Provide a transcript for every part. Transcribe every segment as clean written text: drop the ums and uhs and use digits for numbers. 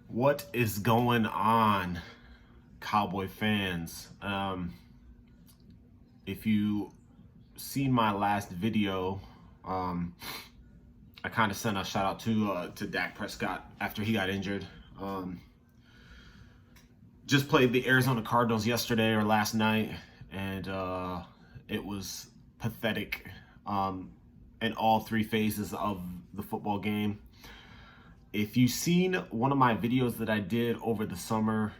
What is going on, Cowboy fans? If you seen my last video, I kind of sent a shout out to Dak Prescott after he got injured. Just played the Arizona Cardinals yesterday or last night, and it was pathetic in all three phases of the football game. If you've seen one of my videos that I did over the summer,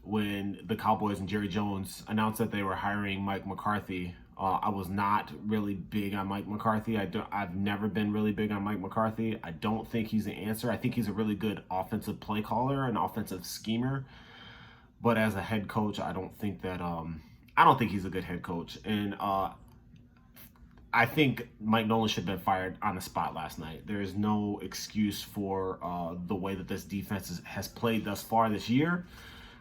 when the Cowboys and Jerry Jones announced that they were hiring Mike McCarthy, I was not really big on Mike McCarthy. I've never been really big on Mike McCarthy. I don't think he's the answer. I think he's a really good offensive play caller and offensive schemer, but as a head coach, I don't think he's a good head coach. And I think Mike Nolan should have been fired on the spot last night. There is no excuse for the way that this defense has played thus far this year.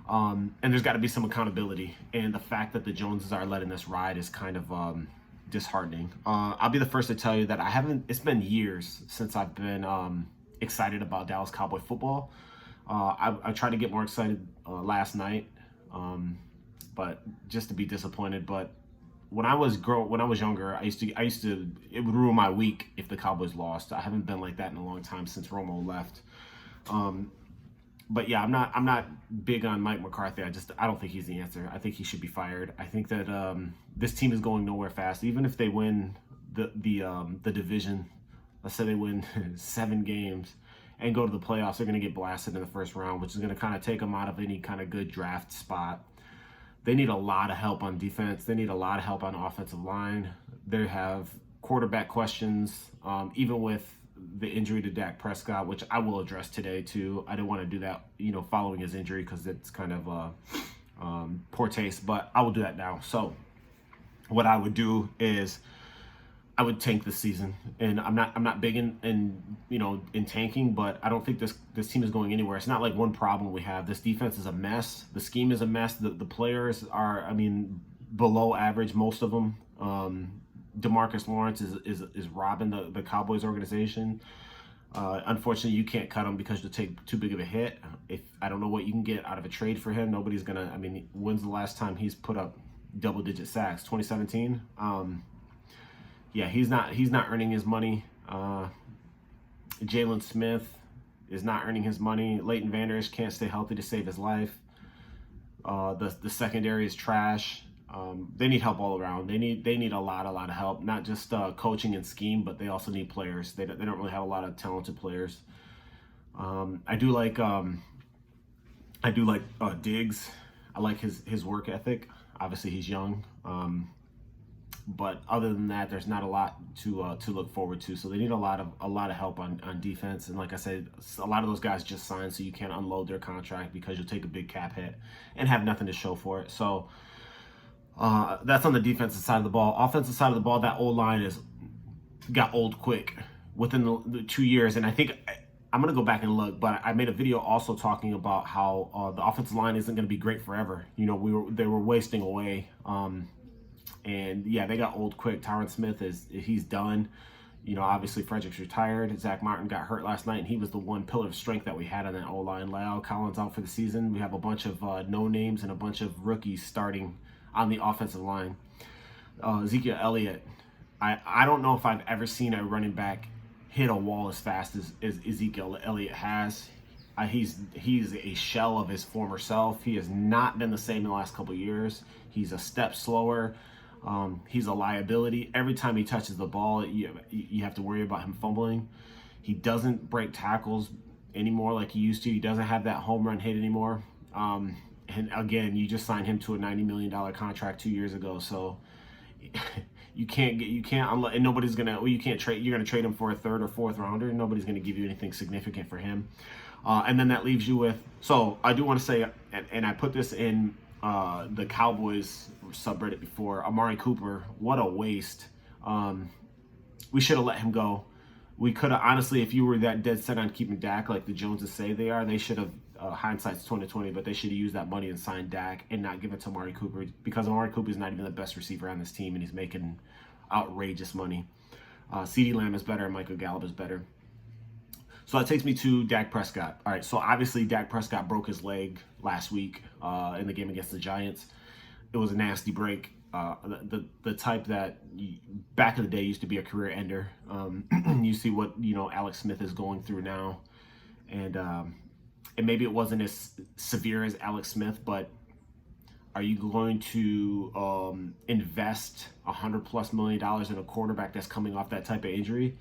And there's got to be some accountability. And the fact that the Joneses are letting this ride is kind of disheartening. I'll be the first to tell you that it's been years since I've been excited about Dallas Cowboy football. I tried to get more excited last night, but just to be disappointed. But when I was younger, it would ruin my week if the Cowboys lost. I haven't been like that in a long time since Romo left. But yeah, I'm not big on Mike McCarthy. I don't think he's the answer. I think he should be fired. I think that this team is going nowhere fast. Even if they win the division, let's say they win 7 games and go to the playoffs, they're going to get blasted in the first round, which is going to kind of take them out of any kind of good draft spot. They need a lot of help on defense. They need a lot of help on offensive line. They have quarterback questions, even with the injury to Dak Prescott, which I will address today too. I didn't want to do that, following his injury because it's kind of poor taste, but I will do that now. So what I would do is I would tank this season, and I'm not big in tanking, but I don't think this team is going anywhere. It's not like one problem we have. This defense is a mess. The scheme is a mess. The players are, below average, most of them. DeMarcus Lawrence is robbing the Cowboys organization. Unfortunately, you can't cut him because you'll take too big of a hit. I don't know what you can get out of a trade for him. Nobody's gonna. When's the last time he's put up double-digit sacks? 2017. Yeah, he's not earning his money. Jalen Smith is not earning his money. Leighton Vander Esch can't stay healthy to save his life. The secondary is trash. They need help all around. They need a lot of help, not just coaching and scheme, but they also need players. They don't really have a lot of talented players. I do like Diggs. I like his work ethic. Obviously, he's young. But other than that, there's not a lot to look forward to. So they need a lot of help on defense. And like I said, a lot of those guys just signed, so you can't unload their contract because you'll take a big cap hit and have nothing to show for it. So that's on the defensive side of the ball. Offensive side of the ball, that old line got old quick within the 2 years. And I think I'm going to go back and look, but I made a video also talking about how the offensive line isn't going to be great forever. They were wasting away. And yeah, they got old quick. Tyron Smith he's done. Obviously Frederick's retired. Zach Martin got hurt last night, and he was the one pillar of strength that we had on that O-line. La'el Collins out for the season. We have a bunch of no names and a bunch of rookies starting on the offensive line. Ezekiel Elliott. I don't know if I've ever seen a running back hit a wall as fast as Ezekiel Elliott has. He's a shell of his former self. He has not been the same in the last couple of years. He's a step slower. He's a liability. Every time he touches the ball, you have to worry about him fumbling. He doesn't break tackles anymore like he used to. He doesn't have that home run hit anymore. And again, you just signed him to a $90 million contract 2 years ago. So and nobody's gonna. Well, you can't trade. You're gonna trade him for a 3rd or 4th rounder. Nobody's gonna give you anything significant for him. And then that leaves you with. So I do want to say, and I put this in the Cowboys subreddit before. Amari Cooper, what a waste. We should have let him go. We could have, honestly, if you were that dead set on keeping Dak like the Joneses say they are, they should have, hindsight's 2020, but they should have used that money and signed Dak and not give it to Amari Cooper, because Amari Cooper is not even the best receiver on this team, and he's making outrageous money. CeeDee Lamb is better and Michael Gallup is better. So that takes me to Dak Prescott. All right, so obviously Dak Prescott broke his leg last week in the game against the Giants. It was a nasty break. The type that back in the day used to be a career ender. You see what Alex Smith is going through now, and maybe it wasn't as severe as Alex Smith, but are you going to invest $100+ million in a quarterback that's coming off that type of injury?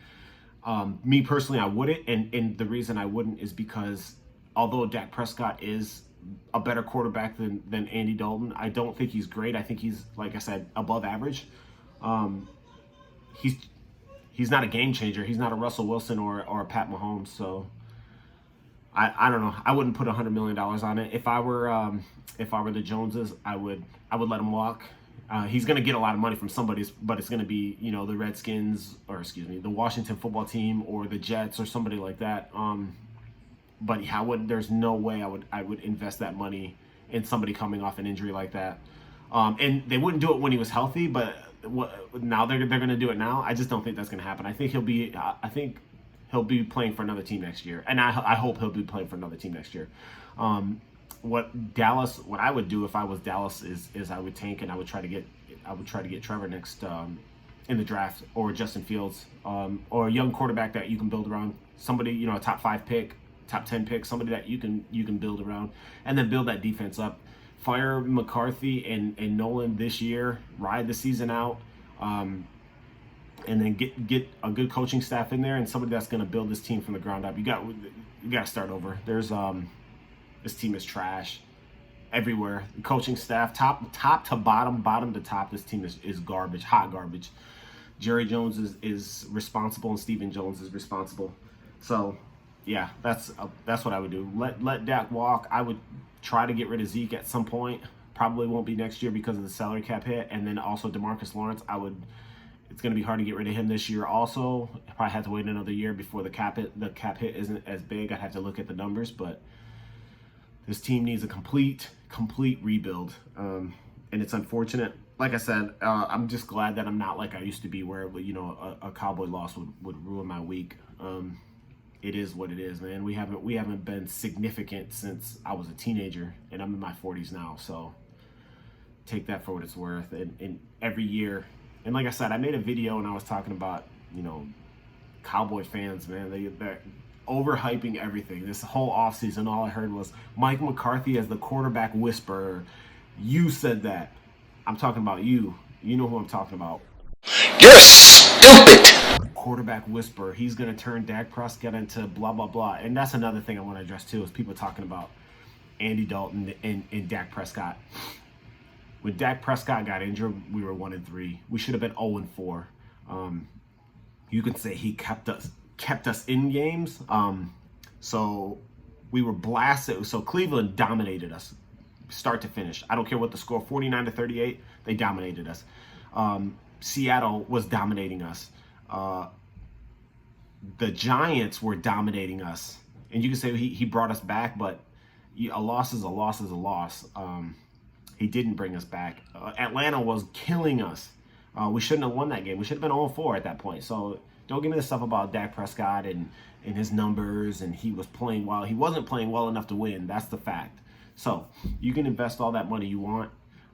Me personally, I wouldn't, and the reason I wouldn't is because although Dak Prescott is a better quarterback than Andy Dalton, I don't think he's great. I think he's, like I said, above average. He's not a game changer. He's not a Russell Wilson or a Pat Mahomes. So I don't know. I wouldn't put $100 million on it. If I were the Joneses, I would let him walk. He's going to get a lot of money from somebody, but it's going to be the Redskins, or the Washington football team, or the Jets, or somebody like that. But yeah, there's no way I would invest that money in somebody coming off an injury like that. And they wouldn't do it when he was healthy, but now they're going to do it now. I just don't think that's going to happen. I think he'll be playing for another team next year, and I hope he'll be playing for another team next year. What I would do if I was Dallas is I would tank, and I would try to get Trevor next in the draft, or Justin Fields, or a young quarterback that you can build around. Somebody, a top 5 pick, top 10 pick, somebody that you can build around, and then build that defense up. Fire McCarthy and Nolan this year, ride the season out, and then get a good coaching staff in there, and somebody that's going to build this team from the ground up. You got to start over. This team is trash everywhere. The coaching staff, top to bottom to top, this team is garbage, hot garbage. Jerry Jones is responsible, and Stephen Jones is responsible. So yeah, that's what I would do. Let Dak walk. I would try to get rid of Zeke at some point. Probably won't be next year because of the salary cap hit, and then also DeMarcus Lawrence. It's going to be hard to get rid of him this year. Also, if I had to wait another year before the cap hit isn't as big, I'd have to look at the numbers. But this team needs a complete rebuild, and it's unfortunate. Like I said, I'm just glad that I'm not like I used to be, where a Cowboy loss would ruin my week. It is what it is, man. We haven't been significant since I was a teenager, and I'm in my 40s now. So take that for what it's worth. And every year, and like I said, I made a video and I was talking about Cowboy fans, man. They're overhyping everything. This whole offseason, all I heard was Mike McCarthy as the quarterback whisperer. You said that. I'm talking about you. You know who I'm talking about. You're stupid. Quarterback whisperer. He's going to turn Dak Prescott into blah, blah, blah. And that's another thing I want to address too, is people talking about Andy Dalton and Dak Prescott. When Dak Prescott got injured, we were 1-3. We should have been 0-4. You could say he kept us in games. So we were blasted. So Cleveland dominated us, start to finish. I don't care what the score, 49-38. They dominated us. Seattle was dominating us. The Giants were dominating us, and you can say he brought us back, but a loss is a loss is a loss. He didn't bring us back. Atlanta was killing us. We shouldn't have won that game. We should have been 0-4 at that point. So don't give me the stuff about Dak Prescott and his numbers, and he was playing well. He wasn't playing well enough to win. That's the fact. So you can invest all that money you want.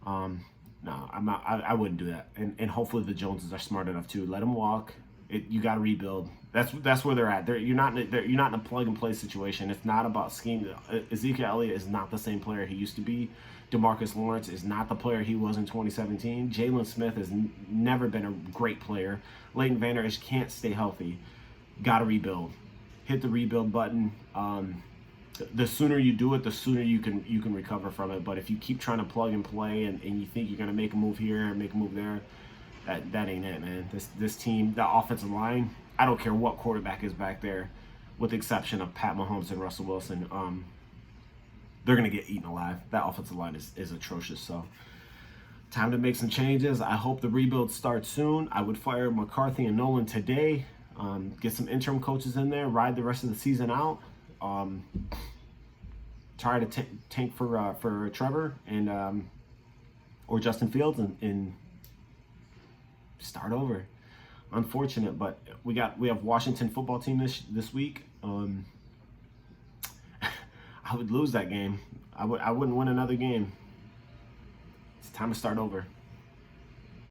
No, I'm not. I wouldn't do that. And hopefully the Joneses are smart enough to let him walk. You got to rebuild. That's where they're at. You're not in a plug and play situation. It's not about scheme. Ezekiel Elliott is not the same player he used to be. DeMarcus Lawrence is not the player he was in 2017. Jalen Smith has never been a great player. Leighton Vander Esch can't stay healthy. Got to rebuild. Hit the rebuild button. The sooner you do it, the sooner you can recover from it. But if you keep trying to plug and play and you think you're gonna make a move here and make a move there, that ain't it, man. This team, the offensive line, I don't care what quarterback is back there, with the exception of Pat Mahomes and Russell Wilson, they're gonna get eaten alive. That offensive line is atrocious. So time to make some changes. I hope the rebuild starts soon. I would fire McCarthy and Nolan today. Get some interim coaches in there. Ride the rest of the season out. Try to tank for Trevor and or Justin Fields and start over. Unfortunate, but we have Washington football team this week. Um, I would lose that game. I wouldn't win another game. It's time to start over.